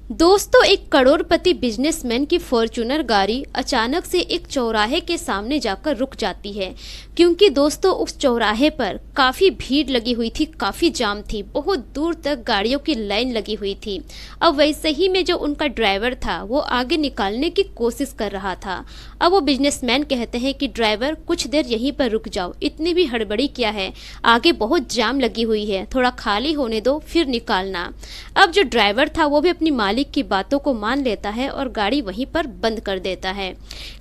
दोस्तों, एक करोड़पति बिजनेसमैन की फॉर्च्यूनर गाड़ी अचानक से एक चौराहे के सामने जाकर रुक जाती है। क्योंकि दोस्तों उस चौराहे पर काफ़ी भीड़ लगी हुई थी, काफ़ी जाम थी, बहुत दूर तक गाड़ियों की लाइन लगी हुई थी। अब वैसे ही में जो उनका ड्राइवर था वो आगे निकालने की कोशिश कर रहा था। अब वो बिजनेसमैन कहते हैं कि ड्राइवर कुछ देर यहीं पर रुक जाओ, इतनी भी हड़बड़ी क्या है, आगे बहुत जाम लगी हुई है, थोड़ा खाली होने दो फिर निकालना। अब जो ड्राइवर था वो भी अपनी मालिक की बातों को मान लेता है और गाड़ी वहीं पर बंद कर देता है।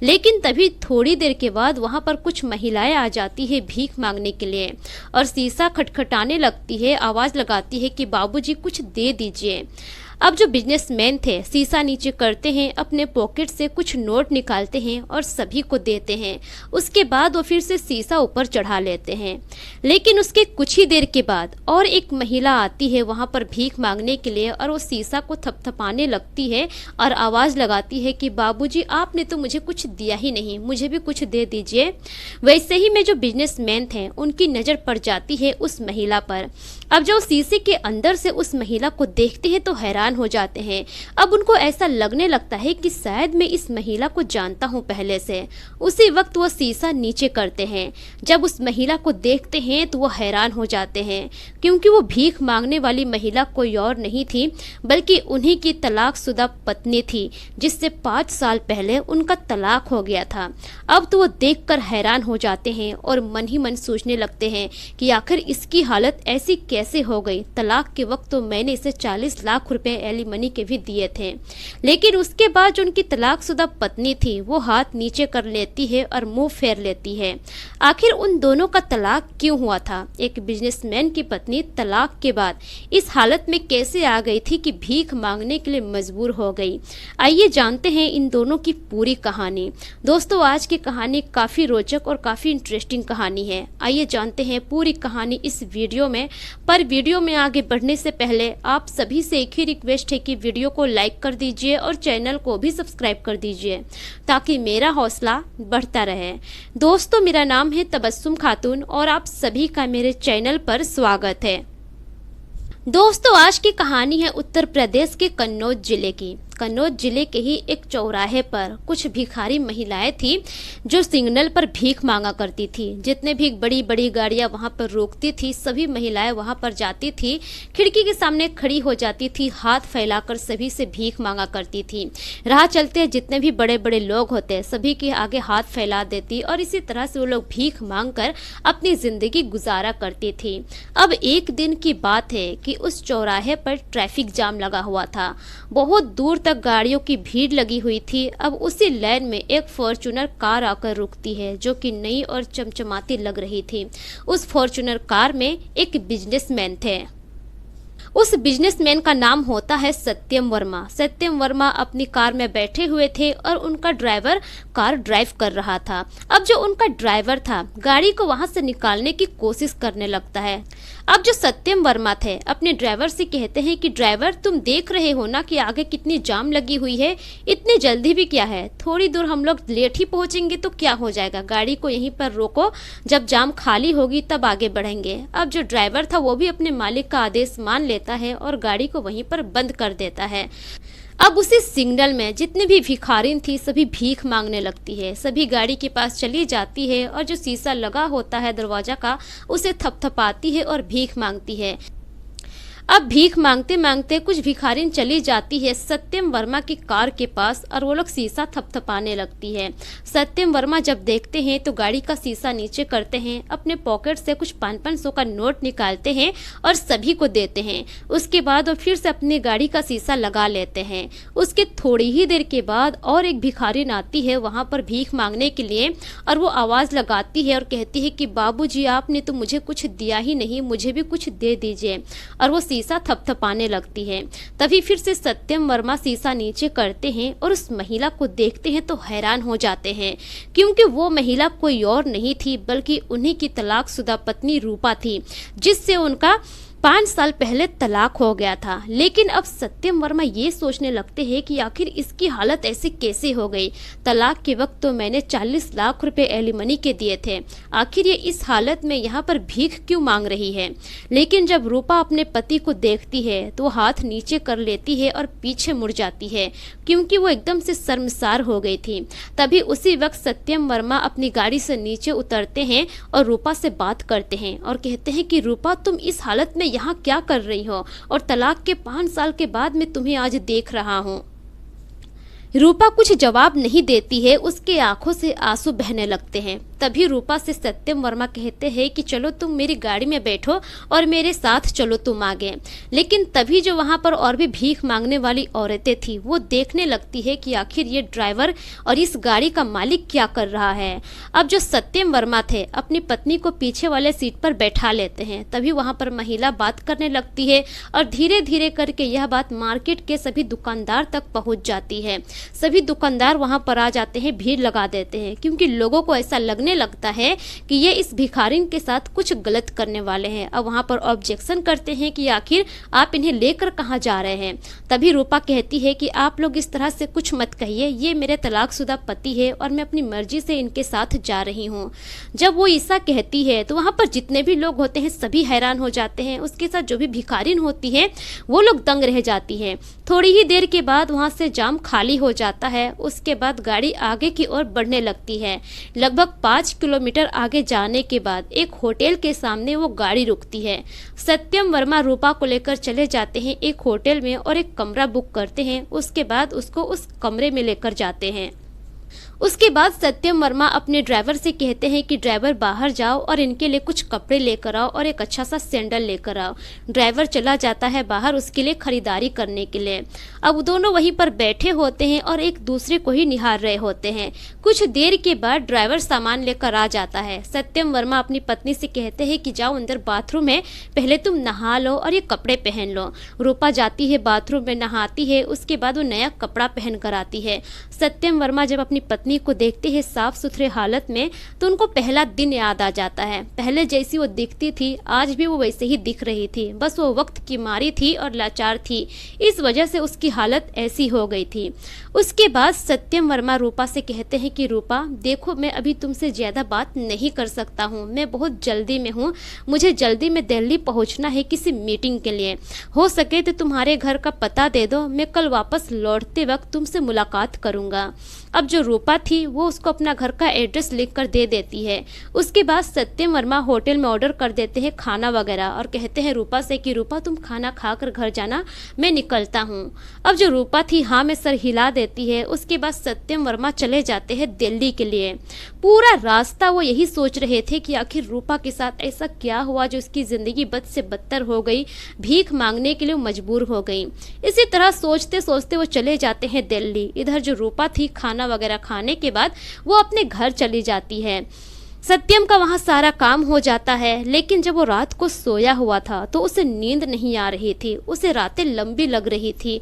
लेकिन तभी थोड़ी देर के बाद वहां पर कुछ महिलाएं आ जाती है भीख मांगने के लिए और शीशा खटखटाने लगती है, आवाज लगाती है कि बाबूजी कुछ दे दीजिए। अब जो बिजनेसमैन थे शीशा नीचे करते हैं, अपने पॉकेट से कुछ नोट निकालते हैं और सभी को देते हैं। उसके बाद वो फिर से शीशा ऊपर चढ़ा लेते हैं। लेकिन उसके कुछ ही देर के बाद और एक महिला आती है वहां पर भीख मांगने के लिए और वो शीशा को थपथपाने लगती है और आवाज़ लगाती है कि बाबूजी आपने तो मुझे कुछ दिया ही नहीं, मुझे भी कुछ दे दीजिए। वैसे ही में जो बिजनेसमैन थे उनकी नज़र पड़ जाती है उस महिला पर। अब जो शीशे के अंदर से उस महिला को देखते हैं तो हैरान हो जाते हैं। अब उनको ऐसा लगने लगता है कि शायद मैं इस महिला को जानता हूं पहले से। उसी वक्त वो शीशा नीचे करते हैं। जब उस महिला को देखते हैं तो वो हैरान हो जाते हैं, क्योंकि वो भीख मांगने वाली महिला कोई और नहीं थी बल्कि उन्हीं की तलाकशुदा पत्नी थी, जिससे 5 साल पहले उनका तलाक हो गया था। अब तो वो देखकर हैरान हो जाते हैं और मन ही मन सोचने लगते हैं कि आखिर इसकी हालत ऐसी कैसे हो गई। तलाक के वक्त तो मैंने इसे 40 लाख रुपए एलिमनी के भी दिए थे। लेकिन उसके बाद जो उनकी तलाकशुदा पत्नी थी वो हाथ नीचे कर लेती है और मुंह फेर लेती है। आखिर उन दोनों का तलाक क्यों हुआ था? एक बिजनेसमैन की पत्नी तलाक के बाद इस हालत में कैसे आ गई थी कि भीख मांगने के लिए मजबूर हो गई? आइए जानते हैं इन दोनों की पूरी कहानी। दोस्तों, आज की कहानी काफ़ी रोचक और काफ़ी इंटरेस्टिंग कहानी है। आइए जानते हैं पूरी कहानी इस वीडियो में। पर वीडियो में आगे बढ़ने से पहले आप सभी से एक ही रिक्वेस्ट है कि वीडियो को लाइक कर दीजिए और चैनल को भी सब्सक्राइब कर दीजिए ताकि मेरा हौसला बढ़ता रहे। दोस्तों, मेरा नाम है तबस्सुम खातून और आप सभी का मेरे चैनल पर स्वागत है। दोस्तों, आज की कहानी है उत्तर प्रदेश के कन्नौज जिले की। कन्नौज जिले के ही एक चौराहे पर कुछ भिखारी महिलाएं थी जो सिग्नल पर भीख मांगा करती थी। जितने भी बड़ी बड़ी गाड़ियां वहां पर रोकती थी सभी महिलाएं वहां पर जाती थी, खिड़की के सामने खड़ी हो जाती थी, हाथ फैलाकर सभी से भीख मांगा करती थी। राह चलते जितने भी बड़े बड़े लोग होते सभी के आगे हाथ फैला देती और इसी तरह से वो लोग भीख मांग कर अपनी जिंदगी गुजारा करती थी। अब एक दिन की बात है कि उस चौराहे पर ट्रैफिक जाम लगा हुआ था, बहुत दूर तक गाड़ियों की भीड़ लगी हुई थी। अब उसी लाइन में एक फॉर्च्यूनर कार आकर रुकती है जो कि नई और चमचमाती लग रही थी। उस फॉर्च्यूनर कार में एक बिजनेसमैन थे। उस बिजनेसमैन का नाम होता है सत्यम वर्मा। सत्यम वर्मा अपनी कार में बैठे हुए थे और उनका ड्राइवर कार ड्राइव कर रहा था। अब जो उनका ड्राइवर था गाड़ी को वहां से निकालने की कोशिश करने लगता है। अब जो सत्यम वर्मा थे अपने ड्राइवर से कहते हैं कि ड्राइवर, तुम देख रहे हो ना कि आगे कितनी जाम लगी हुई है, इतनी जल्दी भी क्या है, थोड़ी दूर हम लोग लेट ही पहुंचेंगे तो क्या हो जाएगा, गाड़ी को यहीं पर रोको, जब जाम खाली होगी तब आगे बढ़ेंगे। अब जो ड्राइवर था वो भी अपने मालिक का आदेश मान लेता है और गाड़ी को वहीं पर बंद कर देता है। अब उसी सिग्नल में जितनी भी भिखारिन थी सभी भीख मांगने लगती है, सभी गाड़ी के पास चली जाती है और जो शीशा लगा होता है दरवाजा का उसे थपथपाती है और भीख मांगती है। अब भीख मांगते मांगते कुछ भिखारिन चली जाती है सत्यम वर्मा की कार के पास और वो लोग शीशा थपथपाने लगती है। सत्यम वर्मा जब देखते हैं तो गाड़ी का शीशा नीचे करते हैं, अपने पॉकेट से कुछ 500 का नोट निकालते हैं और सभी को देते हैं। उसके बाद वो फिर से अपनी गाड़ी का शीशा लगा लेते हैं। उसके थोड़ी ही देर के बाद और एक भिखारिन आती है वहाँ पर भीख मांगने के लिए और वो आवाज़ लगाती है और कहती है कि बाबूजी आपने तो मुझे कुछ दिया ही नहीं, मुझे भी कुछ दे दीजिए। और वो शीशा थपथपाने लगती है। तभी फिर से सत्यम वर्मा शीशा नीचे करते हैं और उस महिला को देखते हैं तो हैरान हो जाते हैं, क्योंकि वो महिला कोई और नहीं थी बल्कि उन्हीं की तलाकशुदा पत्नी रूपा थी, जिससे उनका 5 साल पहले तलाक हो गया था, लेकिन अब सत्यम वर्मा ये सोचने लगते हैं कि आखिर इसकी हालत ऐसी कैसे हो गई। तलाक के वक्त तो मैंने 40 लाख रुपए एलिमनी के दिए थे, आखिर ये इस हालत में यहाँ पर भीख क्यों मांग रही है। लेकिन जब रूपा अपने पति को देखती है तो वो हाथ नीचे कर लेती है और पीछे मुड़ जाती है, क्योंकि वो एकदम से शर्मसार हो गई थी। तभी उसी वक्त सत्यम वर्मा अपनी गाड़ी से नीचे उतरते हैं और रूपा से बात करते हैं और कहते हैं कि रूपा, तुम इस हालत में यहाँ क्या कर रही हो, और तलाक के 5 साल के बाद मैं तुम्हें आज देख रहा हूँ। रूपा कुछ जवाब नहीं देती है, उसके आंखों से आंसू बहने लगते हैं। तभी रूपा से सत्यम वर्मा कहते हैं कि चलो तुम मेरी गाड़ी में बैठो और मेरे साथ चलो तुम आगे। लेकिन तभी जो वहां पर और भी भीख मांगने वाली औरतें थी वो देखने लगती है कि आखिर ये ड्राइवर और इस गाड़ी का मालिक क्या कर रहा है। अब जो सत्यम वर्मा थे अपनी पत्नी को पीछे वाले सीट पर बैठा लेते हैं। तभी वहां पर महिला बात करने लगती है और धीरे धीरे करके यह बात मार्केट के सभी दुकानदार तक पहुंच जाती है। सभी दुकानदार वहां पर आ जाते हैं, भीड़ लगा देते हैं, क्योंकि लोगों को ऐसा लगने लगता है कि ये इस भिखारिन के साथ कुछ गलत करने वाले हैं। अब वहां पर ऑब्जेक्शन करते हैं कि आखिर आप इन्हें लेकर कहां जा रहे हैं। तभी रूपा कहती है कि आप लोग इस तरह से कुछ मत कहिए, ये मेरे तलाकशुदा पति है और मैं अपनी मर्जी से इनके साथ जा रही हूँ। जब वो ऐसा कहती है तो वहां पर जितने भी लोग होते हैं सभी हैरान हो जाते हैं। उसके साथ जो भी भिखारिन होती है वो लोग दंग रह जाती है। थोड़ी ही देर के बाद वहां से जाम खाली हो जाता है। उसके बाद गाड़ी आगे की ओर बढ़ने लगती है। लगभग 5 किलोमीटर आगे जाने के बाद एक होटल के सामने वो गाड़ी रुकती है। सत्यम वर्मा रूपा को लेकर चले जाते हैं एक होटल में और एक कमरा बुक करते हैं। उसके बाद उसको उस कमरे में लेकर जाते हैं। उसके बाद सत्यम वर्मा अपने ड्राइवर से कहते हैं कि ड्राइवर बाहर जाओ और इनके लिए कुछ कपड़े लेकर आओ और एक अच्छा सा सैंडल लेकर आओ। ड्राइवर चला जाता है बाहर उसके लिए खरीदारी करने के लिए। अब दोनों वहीं पर बैठे होते हैं और एक दूसरे को ही निहार रहे होते हैं। कुछ देर के बाद ड्राइवर सामान लेकर आ जाता है। सत्यम वर्मा अपनी पत्नी से कहते हैं कि जाओ अंदर बाथरूम है, पहले तुम नहा लो और ये कपड़े पहन लो। रूपा जाती है बाथरूम में, नहाती है, उसके बाद वो नया कपड़ा पहन कर आती है। सत्यम वर्मा जब अपनी पत्नी को देखते हैं साफ सुथरे हालत में तो उनको पहला दिन याद आ जाता है। पहले जैसी वो दिखती थी आज भी वो वैसे ही दिख रही थी, बस वो वक्त की मारी थी और लाचार थी, इस वजह से उसकी हालत ऐसी हो गई थी। उसके बाद सत्यम वर्मा रूपा से कहते हैं कि रूपा देखो, मैं अभी तुमसे ज्यादा बात नहीं कर सकता हूँ, मैं बहुत जल्दी में हूँ, मुझे जल्दी में दिल्ली पहुँचना है किसी मीटिंग के लिए। हो सके तो तुम्हारे घर का पता दे दो, मैं कल वापस लौटते वक्त तुमसे मुलाकात करूंगा। अब जो रूपा थी वो उसको अपना घर का एड्रेस लिखकर दे देती है। उसके बाद सत्यम वर्मा होटल में ऑर्डर कर देते हैं खाना वगैरह और कहते हैं रूपा से कि रूपा तुम खाना खाकर घर जाना, मैं निकलता हूँ। अब जो रूपा थी हाँ में सर हिला देती है। उसके बाद सत्यम वर्मा चले जाते हैं दिल्ली के लिए। पूरा रास्ता वो यही सोच रहे थे कि आखिर रूपा के साथ ऐसा क्या हुआ जो उसकी जिंदगी बद से बदतर हो गई, भीख मांगने के लिए मजबूर हो गई। इसी तरह सोचते सोचते वो चले जाते हैं दिल्ली। इधर जो रूपा थी खाना वगैरह खाने के बाद वो अपने घर चली जाती है। सत्यम का वहाँ सारा काम हो जाता है, लेकिन जब वो रात को सोया हुआ था तो उसे नींद नहीं आ रही थी, उसे रातें लंबी लग रही थी।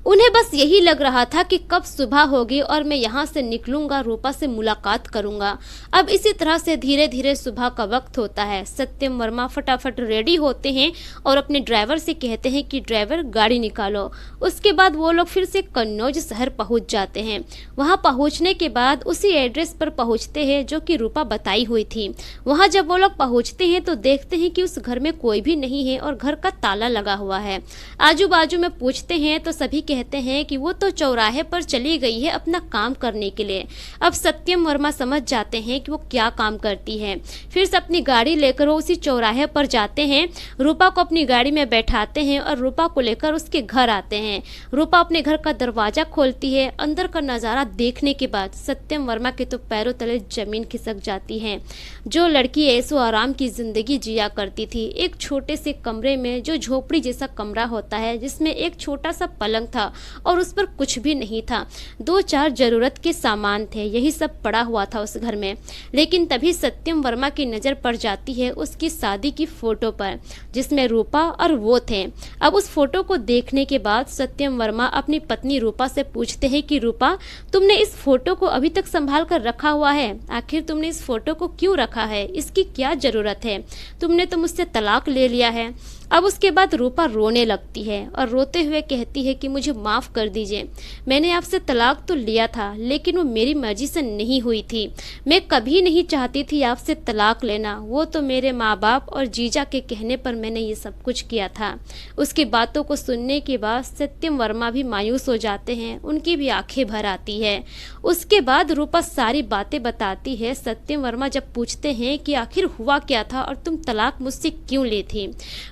उन्हें बस यही लग रहा था कि कब सुबह होगी और मैं यहाँ से निकलूंगा, रूपा से मुलाकात करूंगा। अब इसी तरह से धीरे धीरे सुबह का वक्त होता है। सत्यम वर्मा फटाफट रेडी होते हैं और अपने ड्राइवर से कहते हैं कि ड्राइवर गाड़ी निकालो। उसके बाद वो लोग फिर से कन्नौज शहर पहुँच जाते हैं। वहाँ पहुँचने के बाद उसी एड्रेस पर पहुँचते हैं जो कि रूपा बताई हुई थी। वहाँ जब वो लोग पहुँचते हैं तो देखते हैं कि उस घर में कोई भी नहीं है और घर का ताला लगा हुआ है। आजू बाजू में पूछते हैं तो सभी कहते हैं कि वो तो चौराहे पर चली गई है अपना काम करने के लिए। अब सत्यम वर्मा समझ जाते हैं कि वो क्या काम करती है। फिर से अपनी गाड़ी लेकर वो उसी चौराहे पर जाते हैं, रूपा को अपनी गाड़ी में बैठाते हैं और रूपा को लेकर उसके घर आते हैं। रूपा अपने घर का दरवाजा खोलती है। अंदर का नज़ारा देखने के बाद सत्यम वर्मा के तो पैरों तले जमीन खिसक जाती है। जो लड़की ऐसो आराम की जिंदगी जिया करती थी, एक छोटे से कमरे में, जो झोपड़ी जैसा कमरा होता है जिसमें एक छोटा सा पलंग था और उस पर कुछ भी नहीं था, 2-4 जरूरत के सामान थे, यही सब पड़ा हुआ था उस घर में। लेकिन तभी सत्यम वर्मा की नज़र पड़ जाती है उसकी शादी की फोटो पर जिसमें रूपा और वो थे। अब उस फोटो को देखने के बाद सत्यम वर्मा अपनी पत्नी रूपा से पूछते हैं कि रूपा, तुमने इस फोटो को अभी तक संभाल कर रखा हुआ है, आखिर तुमने इस फोटो को क्यों रखा है, इसकी क्या जरूरत है, तुमने तो मुझसे तलाक ले लिया है। अब उसके बाद रूपा रोने लगती है और रोते हुए कहती है कि मुझे माफ़ कर दीजिए, मैंने आपसे तलाक तो लिया था लेकिन वो मेरी मर्जी से नहीं हुई थी। मैं कभी नहीं चाहती थी आपसे तलाक लेना, वो तो मेरे माँ बाप और जीजा के कहने पर मैंने ये सब कुछ किया था। उसकी बातों को सुनने के बाद सत्यम वर्मा भी मायूस हो जाते हैं, उनकी भी आंखें भर आती है। उसके बाद रूपा सारी बातें बताती है। सत्यम वर्मा जब पूछते हैं कि आखिर हुआ क्या था और तुम तलाक मुझसे क्यों ली थी,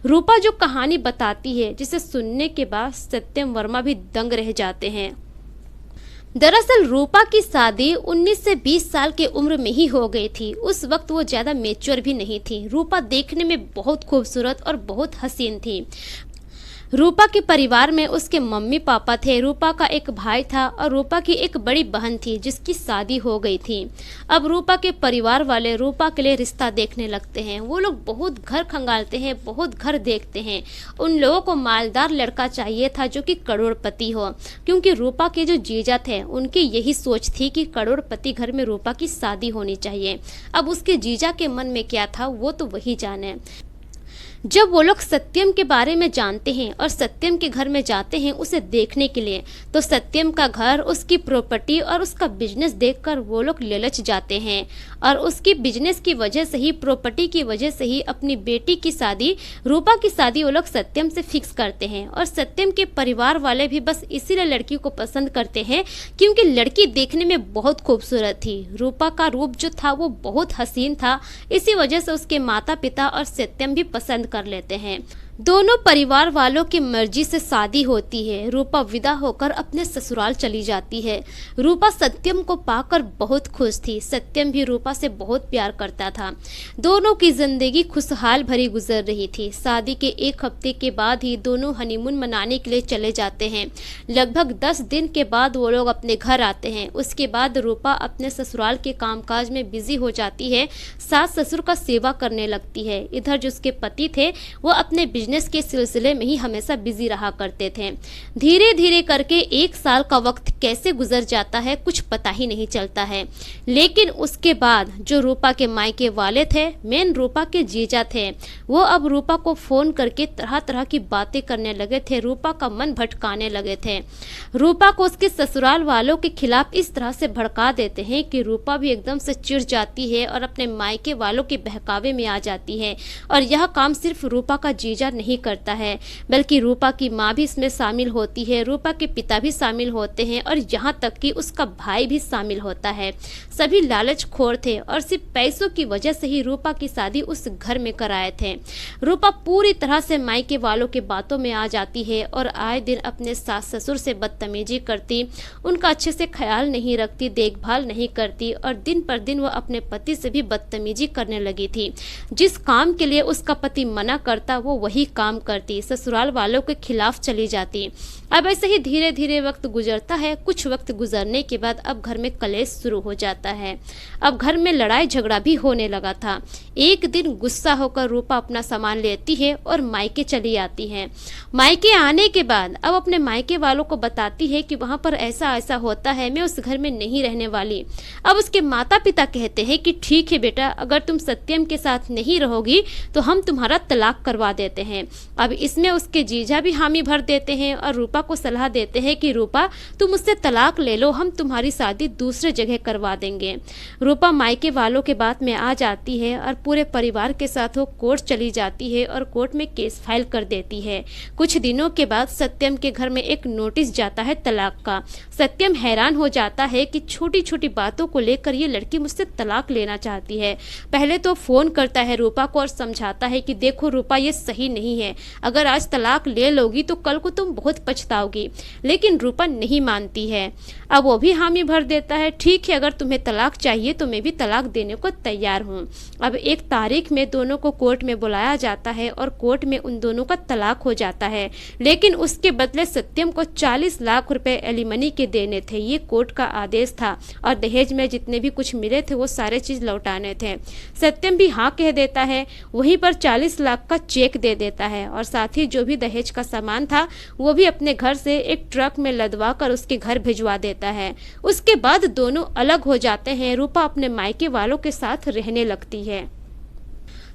रूपा जो कहानी बताती है जिसे सुनने के बाद सत्यम वर्मा भी दंग रह जाते हैं। दरअसल रूपा की शादी 19 से 20 साल की उम्र में ही हो गई थी। उस वक्त वो ज़्यादा मैच्योर भी नहीं थी। रूपा देखने में बहुत खूबसूरत और बहुत हसीन थी। रूपा के परिवार में उसके मम्मी पापा थे, रूपा का एक भाई था और रूपा की एक बड़ी बहन थी जिसकी शादी हो गई थी। अब रूपा के परिवार वाले रूपा के लिए रिश्ता देखने लगते हैं। वो लोग बहुत घर खंगालते हैं, बहुत घर देखते हैं। उन लोगों को मालदार लड़का चाहिए था जो कि करोड़पति हो, क्योंकि रूपा के जो जीजा थे उनकी यही सोच थी कि करोड़पति घर में रूपा की शादी होनी चाहिए। अब उसके जीजा के मन में क्या था वो तो वही जाने। जब वो लोग सत्यम के बारे में जानते हैं और सत्यम के घर में जाते हैं उसे देखने के लिए, तो सत्यम का घर, उसकी प्रॉपर्टी और उसका बिजनेस देखकर वो लोग ललच जाते हैं और उसकी बिजनेस की वजह से ही, प्रॉपर्टी की वजह से ही अपनी बेटी की शादी, रूपा की शादी वो लोग सत्यम से फिक्स करते हैं। और सत्यम के परिवार वाले भी बस इसीलिए लड़की को पसंद करते हैं क्योंकि लड़की देखने में बहुत खूबसूरत थी। रूपा का रूप जो था वो बहुत हसीन था, इसी वजह से उसके माता पिता और सत्यम भी पसंद कर लेते हैं। दोनों परिवार वालों की मर्जी से शादी होती है। रूपा विदा होकर अपने ससुराल चली जाती है। रूपा सत्यम को पाकर बहुत खुश थी। सत्यम भी रूपा से बहुत प्यार करता था। दोनों की जिंदगी खुशहाल भरी गुजर रही थी। शादी के एक हफ्ते के बाद ही दोनों हनीमून मनाने के लिए चले जाते हैं। लगभग 10 दिन के बाद वो लोग अपने घर आते हैं। उसके बाद रूपा अपने ससुराल के कामकाज में बिजी हो जाती है, सास ससुर का सेवा करने लगती है। इधर जो उसके पति थे वो अपने बिजनेस के सिलसिले में ही हमेशा बिजी रहा करते थे। धीरे धीरे करके 1 साल का वक्त कैसे गुजर जाता है कुछ पता ही नहीं चलता है। लेकिन उसके बाद जो रूपा के मायके वाले थे, मेन रूपा के जीजा थे, वो अब रूपा को फोन करके तरह तरह की बातें करने लगे थे। रूपा का मन भटकाने लगे थे। रूपा को उसके ससुराल वालों के खिलाफ इस तरह से भड़का देते हैं कि रूपा भी एकदम से चिढ़ जाती है और अपने मायके वालों के बहकावे में आ जाती है। और यह काम सिर्फ रूपा का जीजा नहीं करता है, बल्कि रूपा की माँ भी इसमें शामिल होती है, रूपा के पिता भी शामिल होते हैं और यहाँ तक कि उसका भाई भी शामिल होता है। सभी लालच खोर थे और सिर्फ पैसों की वजह से ही रूपा की शादी उस घर में कराए थे। रूपा पूरी तरह से मायके वालों के बातों में आ जाती है और आए दिन अपने सास ससुर से बदतमीजी करती, उनका अच्छे से ख्याल नहीं रखती, देखभाल नहीं करती और दिन पर दिन वो अपने पति से भी बदतमीजी करने लगी थी। जिस काम के लिए उसका पति मना करता वो वही काम करती, ससुराल वालों के खिलाफ चली जाती। अब ऐसे ही धीरे धीरे वक्त गुजरता है। कुछ वक्त गुजरने के बाद अब घर में कलेश शुरू हो जाता है। अब घर में लड़ाई झगड़ा भी होने लगा था। एक दिन गुस्सा होकर रूपा अपना सामान लेती है और मायके चली आती है। मायके आने के बाद अब अपने मायके वालों को बताती है कि वहाँ पर ऐसा ऐसा होता है, मैं उस घर में नहीं रहने वाली। अब उसके माता पिता कहते हैं कि ठीक है बेटा, अगर तुम सत्यम के साथ नहीं रहोगी तो हम तुम्हारा तलाक करवा देते हैं। अब इसमें उसके जीजा भी हामी भर देते हैं और रूपा को सलाह देते हैं कि रूपा तुम उससे तलाक ले लो, हम तुम्हारी शादी दूसरे जगह करवा देंगे। रूपा मायके वालों के बात में आ जाती है और पूरे परिवार के साथ वो कोर्ट चली जाती है और कोर्ट में केस फाइल कर देती है। कुछ दिनों के बाद सत्यम के घर में एक नोटिस जाता है तलाक का। सत्यम हैरान हो जाता है कि छोटी छोटी बातों को लेकर ये लड़की मुझसे तलाक लेना चाहती है। पहले तो फोन करता है रूपा को और समझाता है कि देखो रूपा, ये सही नहीं है, अगर आज तलाक ले लोगी तो कल को तुम बहुत पछताओगी। लेकिन रूपा नहीं मानती है। अब वो भी हामी भर देता है, ठीक है अगर तुम्हें तलाक चाहिए तो मैं भी तलाक देने को तैयार हूँ। अब एक तारीख में दोनों को कोर्ट में बुलाया जाता है और कोर्ट में उन दोनों का तलाक हो जाता है। लेकिन उसके बदले सत्यम को 40 लाख रुपए एलिमनी के देने थे, ये कोर्ट का आदेश था। और दहेज में जितने भी कुछ मिले थे वो सारे चीज लौटाने थे। सत्यम भी हाँ कह देता है, वहीं पर 40 लाख का चेक दे देता है और साथ ही जो भी दहेज का सामान था वो भी अपने घर से एक ट्रक में लदवा कर उसके घर भिजवा देता है। उसके बाद दोनों अलग हो जाते हैं। रूपा अपने मायके वालों के साथ रहने लगती है।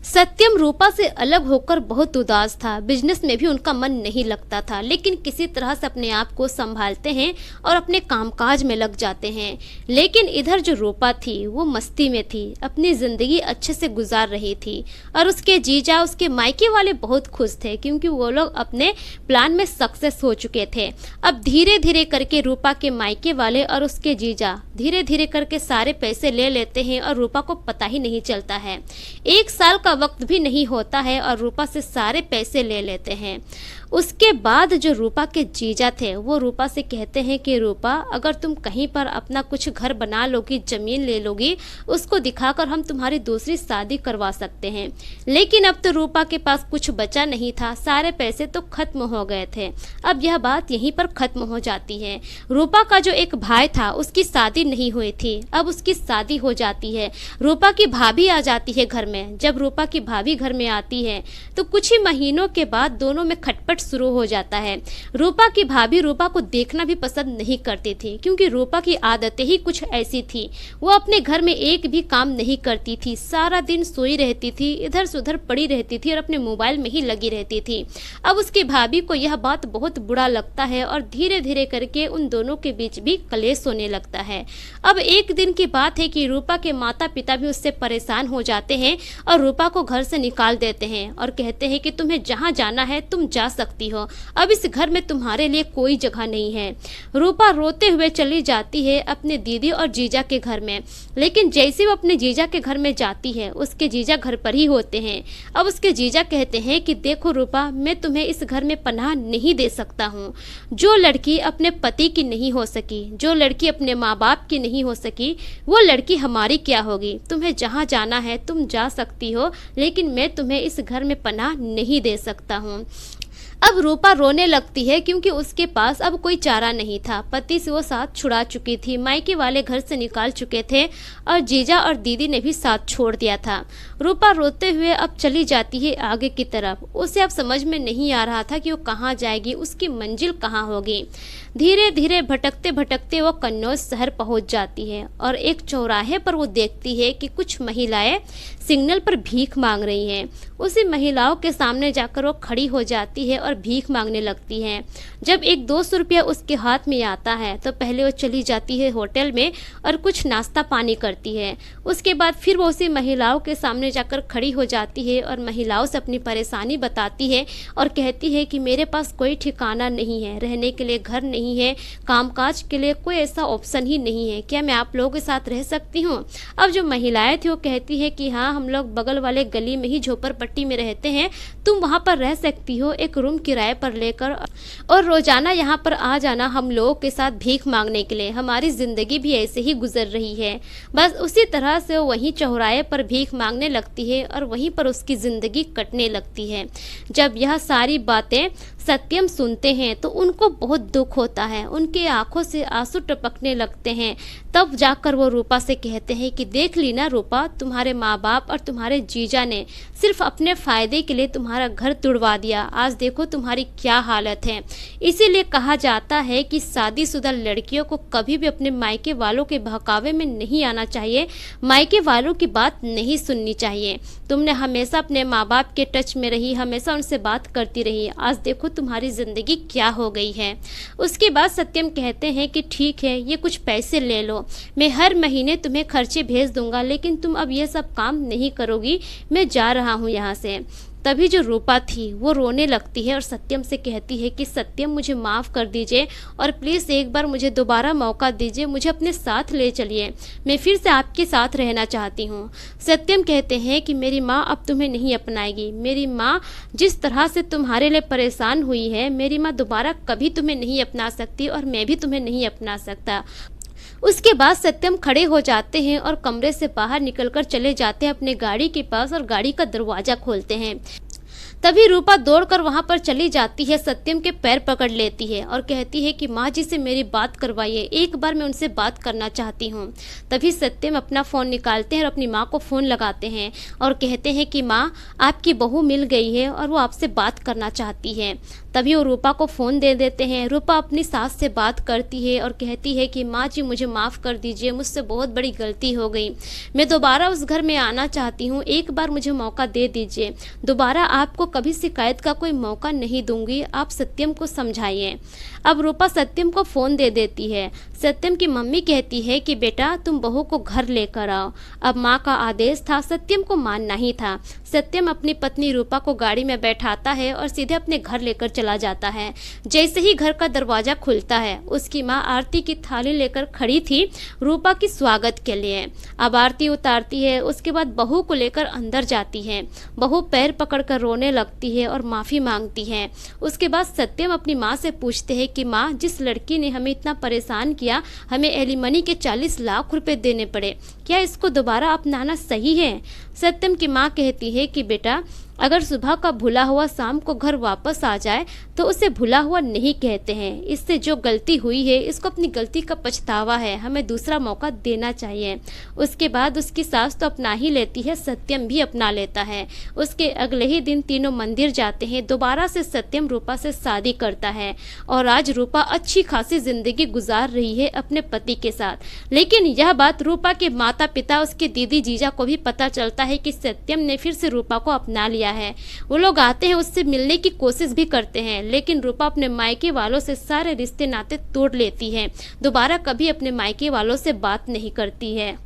सत्यम रूपा से अलग होकर बहुत उदास था। बिजनेस में भी उनका मन नहीं लगता था, लेकिन किसी तरह से अपने आप को संभालते हैं और अपने कामकाज में लग जाते हैं। लेकिन इधर जो रूपा थी वो मस्ती में थी, अपनी जिंदगी अच्छे से गुजार रही थी और उसके जीजा, उसके मायके वाले बहुत खुश थे क्योंकि वो लोग अपने प्लान में सक्सेस हो चुके थे। अब धीरे धीरे करके रूपा के मायके वाले और उसके जीजा धीरे धीरे करके सारे पैसे ले लेते हैं और रूपा को पता ही नहीं चलता है। 1 साल का वक्त भी नहीं होता है और रूपा से सारे पैसे ले लेते हैं। उसके बाद जो रूपा के जीजा थे वो रूपा से कहते हैं कि रूपा, अगर तुम कहीं पर अपना कुछ घर बना लोगी, जमीन ले लोगी, उसको दिखाकर हम तुम्हारी दूसरी शादी करवा सकते हैं। लेकिन अब तो रूपा के पास कुछ बचा नहीं था, सारे पैसे तो खत्म हो गए थे। अब यह बात यहीं पर खत्म हो जाती है। रूपा का जो एक भाई था उसकी शादी नहीं हुई थी, अब उसकी शादी हो जाती है। रूपा की भाभी आ जाती है घर में। जब रूपा की भाभी घर में आती है तो कुछ ही महीनों के बाद दोनों में खटपट शुरू हो जाता है। रूपा की भाभी रूपा को देखना भी पसंद नहीं करती थी क्योंकि रूपा की आदतें ही कुछ ऐसी थी। वो अपने घर में एक भी काम नहीं करती थी, सारा दिन सोई रहती थी, इधर से उधर पड़ी रहती थी और अपने मोबाइल में ही लगी रहती थी। अब उसकी भाभी को यह बात बहुत बुरा लगता है और धीरे धीरे करके उन दोनों के बीच भी कलेश होने लगता है। अब एक दिन की बात है कि रूपा के माता पिता भी उससे परेशान हो जाते हैं और रूपा को घर से निकाल देते हैं और कहते हैं कि तुम्हें जहां जाना है तुम जा सकती हो, अब इस घर में तुम्हारे लिए कोई जगह नहीं है। रूपा रोते हुए चली जाती है अपने दीदी और जीजा के घर में, लेकिन जैसे वो अपने जीजा के घर में जाती है उसके जीजा घर पर ही होते हैं। अब उसके जीजा कहते हैं कि देखो रूपा, मैं तुम्हें इस घर में पनाह नहीं दे सकता हूँ। जो लड़की अपने पति की नहीं हो सकी, जो लड़की अपने माँ बाप की नहीं हो सकी, वो लड़की हमारी क्या होगी। तुम्हें जहाँ जाना है तुम जा सकती हो, लेकिन मैं तुम्हें इस घर में पनाह नहीं दे सकता हूँ। अब रूपा रोने लगती है क्योंकि उसके पास अब कोई चारा नहीं था। पति से वो साथ छुड़ा चुकी थी, मायके वाले घर से निकाल चुके थे और जीजा और दीदी ने भी साथ छोड़ दिया था। रूपा रोते हुए अब चली जाती है आगे की तरफ। उसे अब समझ में नहीं आ रहा था कि वो कहाँ जाएगी, उसकी मंजिल कहाँ होगी। धीरे धीरे भटकते भटकते वो कन्नौज शहर पहुंच जाती है और एक चौराहे पर वो देखती है कि कुछ महिलाएं सिग्नल पर भीख मांग रही हैं। उसी महिलाओं के सामने जाकर वो खड़ी हो जाती है और भीख मांगने लगती है। जब 100-200 रुपया उसके हाथ में आता है तो पहले वो चली जाती है होटल में और कुछ नाश्ता पानी करती है। उसके बाद फिर वो उसी महिलाओं के सामने जाकर खड़ी हो जाती है और महिलाओं से अपनी परेशानी बताती है और कहती है कि मेरे पास कोई ठिकाना नहीं है, रहने के लिए घर नहीं है, कामकाज के लिए कोई ऐसा ऑप्शन ही नहीं है, क्या मैं आप लोगों के साथ रह सकती हूँ। अब जो महिलाएं थी वो कहती है कि हाँ, हम लोग बगल वाले गली में ही झोपड़पट्टी में रहते हैं, तुम वहाँ पर रह सकती हो एक रूम किराए पर लेकर और रोजाना यहाँ पर आ जाना हम लोगों के साथ भीख मांगने के लिए, हमारी जिंदगी भी ऐसे ही गुजर रही है। बस उसी तरह से वो वहीं चौराहे पर भीख मांगने लगती है और वहीं पर उसकी जिंदगी कटने लगती है। जब यह सारी बातें सत्यम सुनते हैं तो उनको बहुत दुख होता है, उनके आंखों से आंसू टपकने लगते हैं। तब जाकर वो रूपा से कहते हैं कि देख ली ना रूपा, तुम्हारे माँ बाप और तुम्हारे जीजा ने सिर्फ अपने फायदे के लिए तुम्हारा घर तुड़वा दिया, आज देखो तुम्हारी क्या हालत है। इसीलिए कहा जाता है कि शादीशुदा लड़कियों को कभी भी अपने मायके वालों के बहकावे में नहीं आना चाहिए, मायके वालों की बात नहीं सुननी चाहिए। तुमने हमेशा अपने माँ बाप के टच में रही, हमेशा उनसे बात करती रही, आज देखो तुम्हारी जिंदगी क्या हो गई है। उसके बाद सत्यम कहते हैं कि ठीक है, ये कुछ पैसे ले लो, मैं हर महीने तुम्हें खर्चे भेज दूंगा, लेकिन तुम अब ये सब काम नहीं करोगी, मैं जा रहा हूँ यहाँ से। तभी जो रूपा थी वो रोने लगती है और सत्यम से कहती है कि सत्यम, मुझे माफ़ कर दीजिए और प्लीज़ एक बार मुझे दोबारा मौका दीजिए, मुझे अपने साथ ले चलिए, मैं फिर से आपके साथ रहना चाहती हूँ। सत्यम कहते हैं कि मेरी माँ अब तुम्हें नहीं अपनाएगी, मेरी माँ जिस तरह से तुम्हारे लिए परेशान हुई है, मेरी माँ दोबारा कभी तुम्हें नहीं अपना सकती और मैं भी तुम्हें नहीं अपना सकता। उसके बाद सत्यम खड़े हो जाते हैं और कमरे से बाहर निकलकर चले जाते हैं अपने गाड़ी के पास और गाड़ी का दरवाज़ा खोलते हैं। तभी रूपा दौड़कर वहां पर चली जाती है, सत्यम के पैर पकड़ लेती है और कहती है कि माँ जी से मेरी बात करवाइए, एक बार मैं उनसे बात करना चाहती हूँ। तभी सत्यम अपना फ़ोन निकालते हैं और अपनी माँ को फ़ोन लगाते हैं और कहते हैं कि माँ, आपकी बहू मिल गई है और वो आपसे बात करना चाहती है। तभी वो रूपा को फ़ोन दे देते हैं। रूपा अपनी सास से बात करती है और कहती है कि माँ जी मुझे माफ़ कर दीजिए, मुझसे बहुत बड़ी गलती हो गई, मैं दोबारा उस घर में आना चाहती हूँ, एक बार मुझे मौका दे दीजिए, दोबारा आपको कभी शिकायत का कोई मौका नहीं दूंगी, आप सत्यम को समझाइए। अब रूपा सत्यम को फ़ोन दे देती है। सत्यम की मम्मी कहती है कि बेटा तुम बहू को घर लेकर आओ। अब माँ का आदेश था, सत्यम को मानना ही था। सत्यम अपनी पत्नी रूपा को गाड़ी में बैठाता है और सीधे अपने घर लेकर चला जाता है। जैसे ही घर का दरवाज़ा खुलता है, उसकी माँ आरती की थाली लेकर खड़ी थी रूपा की स्वागत के लिए। अब आरती उतारती है, उसके बाद बहू को लेकर अंदर जाती है। बहू पैर पकड़कर रोने लगती है और माफ़ी मांगती है। उसके बाद सत्यम अपनी माँ से पूछते हैं कि माँ, जिस लड़की ने हमें इतना परेशान किया, हमें एलिमनी के 40 लाख रुपए देने पड़े, क्या इसको दोबारा अपनाना सही है? सत्यम की माँ कहती है कि बेटा, अगर सुबह का भूला हुआ शाम को घर वापस आ जाए तो उसे भूला हुआ नहीं कहते हैं। इससे जो गलती हुई है, इसको अपनी गलती का पछतावा है, हमें दूसरा मौका देना चाहिए। उसके बाद उसकी सास तो अपना ही लेती है, सत्यम भी अपना लेता है। उसके अगले ही दिन तीनों मंदिर जाते हैं। दोबारा से सत्यम रूपा से शादी करता है और आज रूपा अच्छी खासी जिंदगी गुजार रही है अपने पति के साथ। लेकिन यह बात रूपा के माता पिता, उसके दीदी जीजा को भी पता चलता है कि सत्यम ने फिर से रूपा को अपना लिया है। वो लोग आते हैं, उससे मिलने की कोशिश भी करते हैं, लेकिन रूपा अपने मायके वालों से सारे रिश्ते नाते तोड़ लेती है, दोबारा कभी अपने मायके वालों से बात नहीं करती है।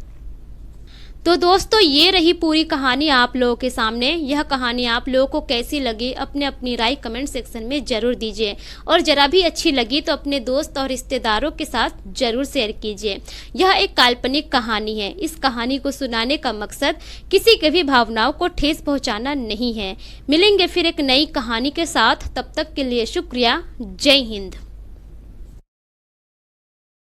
तो दोस्तों, ये रही पूरी कहानी आप लोगों के सामने। यह कहानी आप लोगों को कैसी लगी, अपनी राय कमेंट सेक्शन में जरूर दीजिए और जरा भी अच्छी लगी तो अपने दोस्त और रिश्तेदारों के साथ जरूर शेयर कीजिए। यह एक काल्पनिक कहानी है। इस कहानी को सुनाने का मकसद किसी के भी भावनाओं को ठेस पहुंचाना नहीं है। मिलेंगे फिर एक नई कहानी के साथ, तब तक के लिए शुक्रिया। जय हिंद।